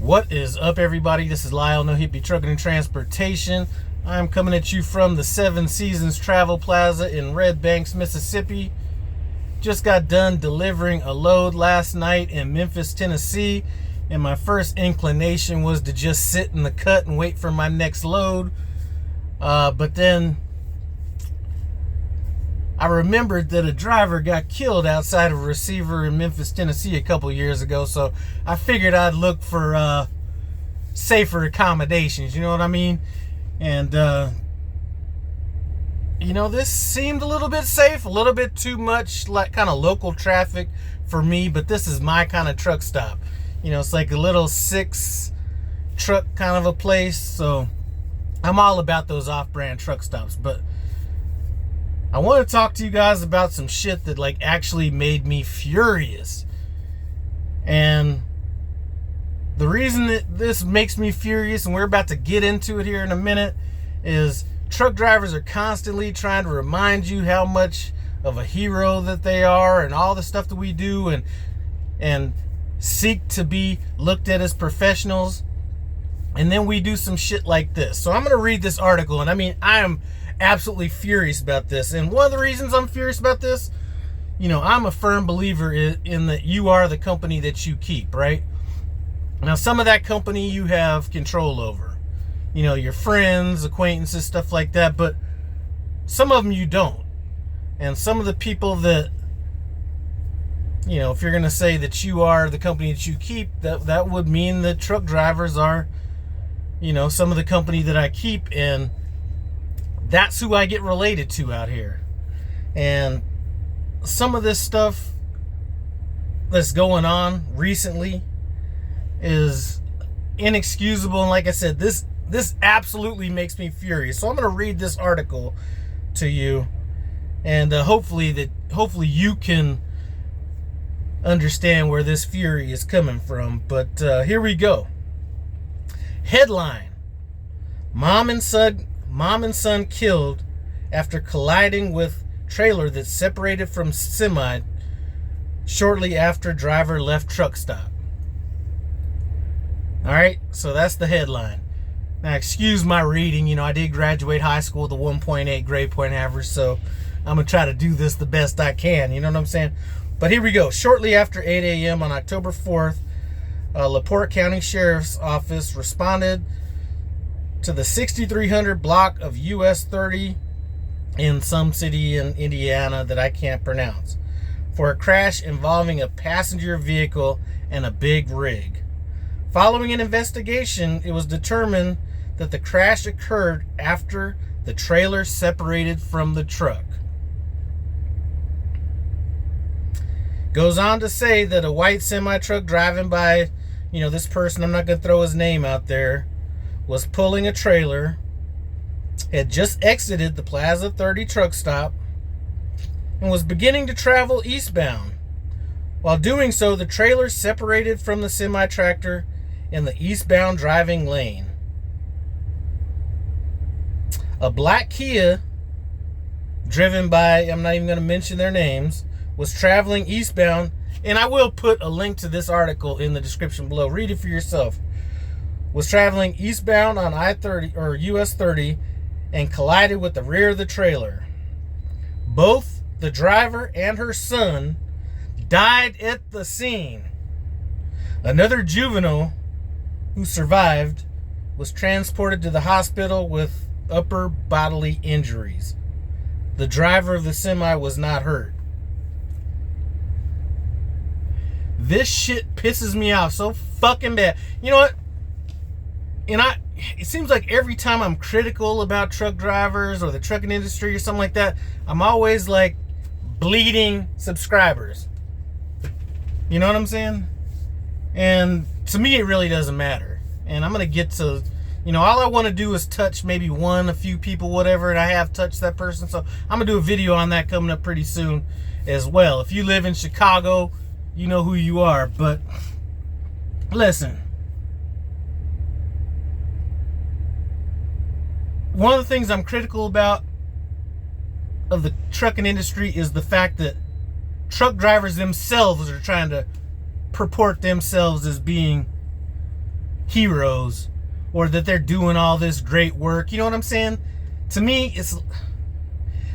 What is up, everybody? This is Lyle, No Hippie Trucking and Transportation. I'm coming at you from the Seven Seasons Travel Plaza in Red Banks, Mississippi. Just got done delivering a load last night in Memphis, Tennessee, and my first inclination was to just sit in the cut and wait for my next load. But then I remembered that a driver got killed outside of a receiver in Memphis, Tennessee a couple years ago, so I figured I'd look for safer accommodations, you know what I mean? And this seemed a little bit safe, a little bit too much like kind of local traffic for me, but this is my kind of truck stop. It's like a little 6 truck kind of a place, so I'm all about those off-brand truck stops. But I want to talk to you guys about some shit that actually made me furious. And the reason that this makes me furious, and we're about to get into it here in a minute, is truck drivers are constantly trying to remind you how much of a hero that they are and all the stuff that we do and seek to be looked at as professionals. And then we do some shit like this. So I'm going to read this article, and I am absolutely furious about this. And one of the reasons I'm furious about this, I'm a firm believer in that you are the company that you keep, right? Now, some of that company you have control over, your friends, acquaintances, stuff like that, but some of them you don't. And some of the people that, if you're going to say that you are the company that you keep, that would mean that truck drivers are, some of the company that I keep, and that's who I get related to out here. And some of this stuff that's going on recently is inexcusable. And like I said, this absolutely makes me furious. So I'm going to read this article to you, and hopefully you can understand where this fury is coming from. But here we go. Headline: Mom and son killed after colliding with trailer that separated from semi shortly after driver left truck stop. All right, so that's the headline. Now, excuse my reading. I did graduate high school with a 1.8 grade point average, so I'm going to try to do this the best I can. You know what I'm saying? But here we go. Shortly after 8 a.m. on October 4th, LaPorte County Sheriff's Office responded to the 6300 block of US 30 in some city in Indiana that I can't pronounce for a crash involving a passenger vehicle and a big rig. Following an investigation, it was determined that the crash occurred after the trailer separated from the truck. Goes on to say that a white semi-truck driving by, this person, I'm not going to throw his name out there, was pulling a trailer, had just exited the Plaza 30 truck stop, and was beginning to travel eastbound. While doing so, the trailer separated from the semi-tractor in the eastbound driving lane. A black Kia, driven by, I'm not even going to mention their names, was traveling eastbound, and I will put a link to this article in the description below. Read it for yourself. Was traveling eastbound on I-30 or US 30 and collided with the rear of the trailer. Both the driver and her son died at the scene. Another juvenile who survived was transported to the hospital with upper bodily injuries. The driver of the semi was not hurt. This shit pisses me off so fucking bad. You know what? And it seems like every time I'm critical about truck drivers or the trucking industry or something like that, I'm always like bleeding subscribers. You know what I'm saying? And to me, it really doesn't matter. And I'm going to get to, all I want to do is touch maybe a few people, whatever, and I have touched that person. So I'm going to do a video on that coming up pretty soon as well. If you live in Chicago, you know who you are. But listen, one of the things I'm critical about of the trucking industry is the fact that truck drivers themselves are trying to purport themselves as being heroes or that they're doing all this great work. You know what I'm saying? To me,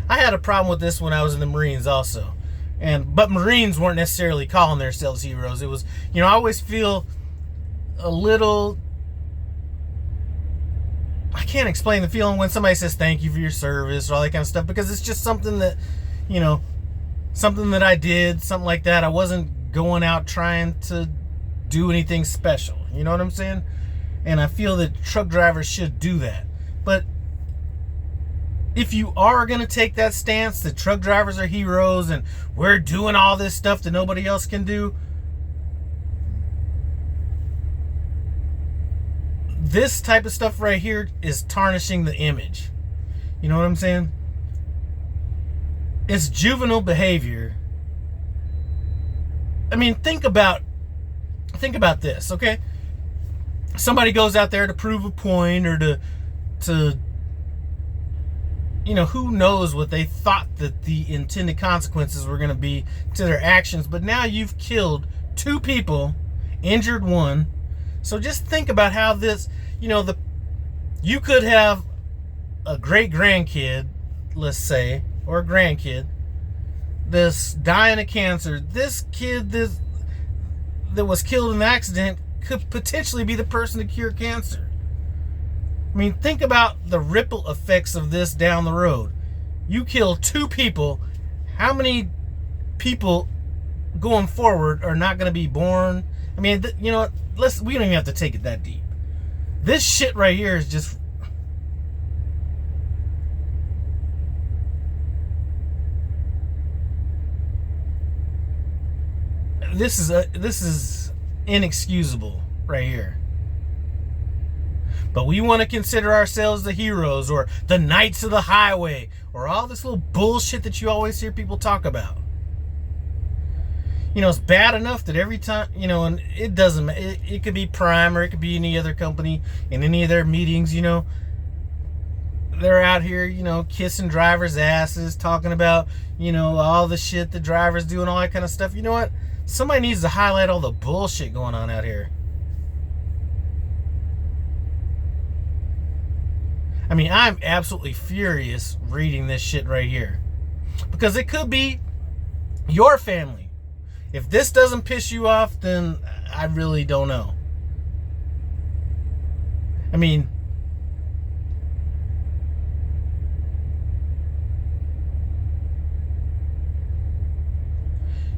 I had a problem with this when I was in the Marines also. But Marines weren't necessarily calling themselves heroes. It was, I always feel a little, I can't explain the feeling when somebody says thank you for your service or all that kind of stuff, because it's just something that, something that I did, something like that. I wasn't going out trying to do anything special. You know what I'm saying? And I feel that truck drivers should do that. But if you are going to take that stance that truck drivers are heroes and we're doing all this stuff that nobody else can do, this type of stuff right here is tarnishing the image. You know what I'm saying? It's juvenile behavior. I mean, think about this, okay? Somebody goes out there to prove a point or to who knows what they thought that the intended consequences were going to be to their actions. But now you've killed 2 people, injured 1. So just think about how this, you could have a great grandkid, let's say, or a grandkid, this dying of cancer. This kid that was killed in the accident could potentially be the person to cure cancer. I mean, think about the ripple effects of this down the road. You kill 2 people. How many people going forward are not going to be born? I mean, we don't even have to take it that deep. This shit right here is just, this is inexcusable right here. But we want to consider ourselves the heroes or the knights of the highway or all this little bullshit that you always hear people talk about. It's bad enough that every time, and it doesn't, it could be Prime or it could be any other company in any of their meetings, they're out here, kissing drivers' asses, talking about, all the shit the drivers do and all that kind of stuff. You know what? Somebody needs to highlight all the bullshit going on out here. I mean, I'm absolutely furious reading this shit right here. Because it could be your family. If this doesn't piss you off, then I really don't know. I mean,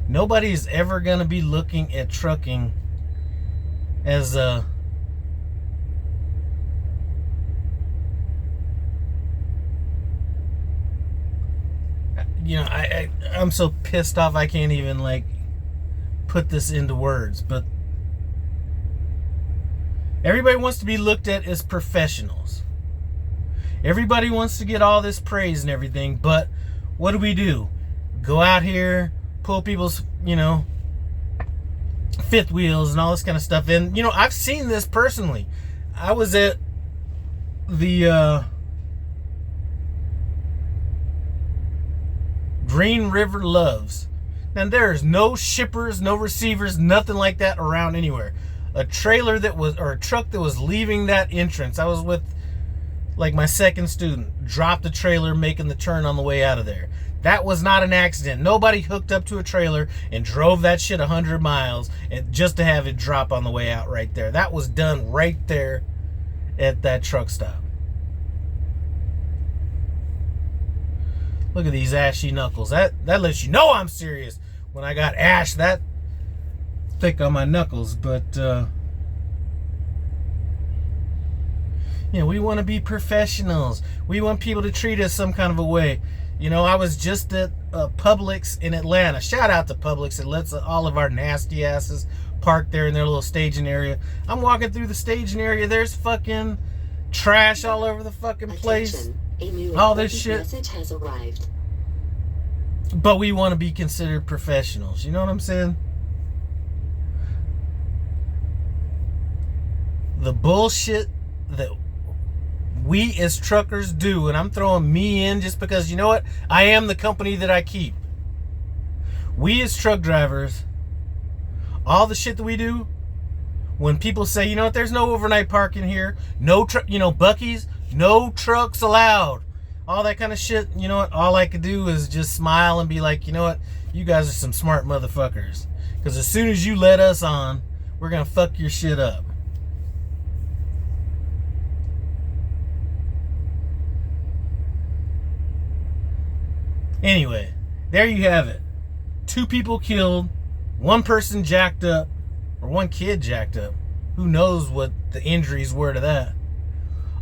nobody's ever going to be looking at trucking as a... I'm so pissed off I can't even put this into words, but everybody wants to be looked at as professionals. Everybody wants to get all this praise and everything, but what do? Go out here, pull people's, fifth wheels and all this kind of stuff. And, I've seen this personally. I was at the Green River Loves. Now there's no shippers, no receivers, nothing like that around anywhere. A trailer or a truck that was leaving that entrance. I was with my second student. Dropped the trailer making the turn on the way out of there. That was not an accident. Nobody hooked up to a trailer and drove that shit 100 miles and just to have it drop on the way out right there. That was done right there at that truck stop. Look at these ashy knuckles. That lets you know I'm serious when I got ash that thick on my knuckles. But, we want to be professionals. We want people to treat us some kind of a way. I was just at Publix in Atlanta. Shout out to Publix. It lets all of our nasty asses park there in their little staging area. I'm walking through the staging area. There's fucking trash all over the fucking place. All this shit. Message has arrived. But we want to be considered professionals. You know what I'm saying? The bullshit that we as truckers do, and I'm throwing me in just because, you know what? I am the company that I keep. We as truck drivers, all the shit that we do, when people say, you know what, there's no overnight parking here, no Buc-ee's, no trucks allowed, all that kind of shit, you know what, all I could do is just smile and be like, you know what, you guys are some smart motherfuckers. Because as soon as you let us on, we're going to fuck your shit up. Anyway, there you have it. 2 people killed, 1 person jacked up, or 1 kid jacked up. Who knows what the injuries were to that.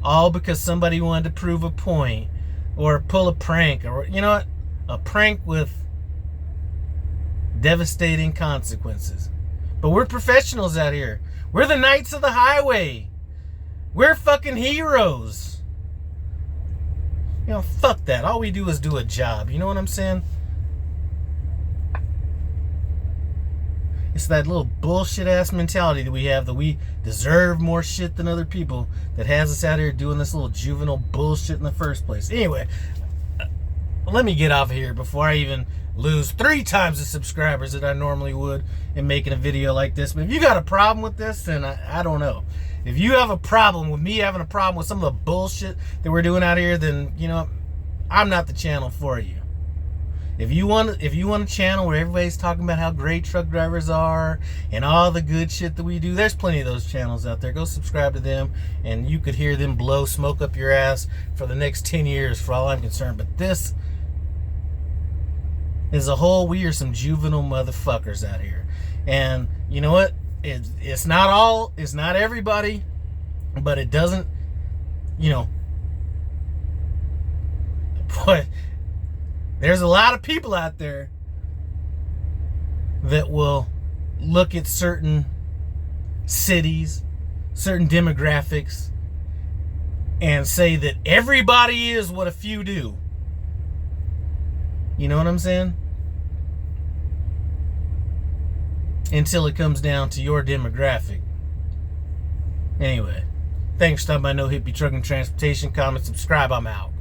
All because somebody wanted to prove a point or pull a prank, or, you know what, a prank with devastating consequences. But we're professionals out here. We're the knights of the highway. We're fucking heroes. You know, fuck that. All we do is do a job. You know what I'm saying? It's that little bullshit ass mentality that we have, that we deserve more shit than other people, that has us out here doing this little juvenile bullshit in the first place. Anyway, let me get off of here before I even lose 3 times the subscribers that I normally would in making a video like this. But if you got a problem with this, then I don't know. If you have a problem with me having a problem with some of the bullshit that we're doing out here, then, you know, I'm not the channel for you. If you want a channel where everybody's talking about how great truck drivers are and all the good shit that we do, there's plenty of those channels out there. Go subscribe to them, and you could hear them blow smoke up your ass for the next 10 years for all I'm concerned. But this, as a whole, we are some juvenile motherfuckers out here. And you know what? It's not everybody, but it doesn't, you know, but there's a lot of people out there that will look at certain cities, certain demographics, and say that everybody is what a few do. You know what I'm saying? Until it comes down to your demographic. Anyway, thanks for stopping by No Hippie Trucking Transportation. Comment, subscribe. I'm out.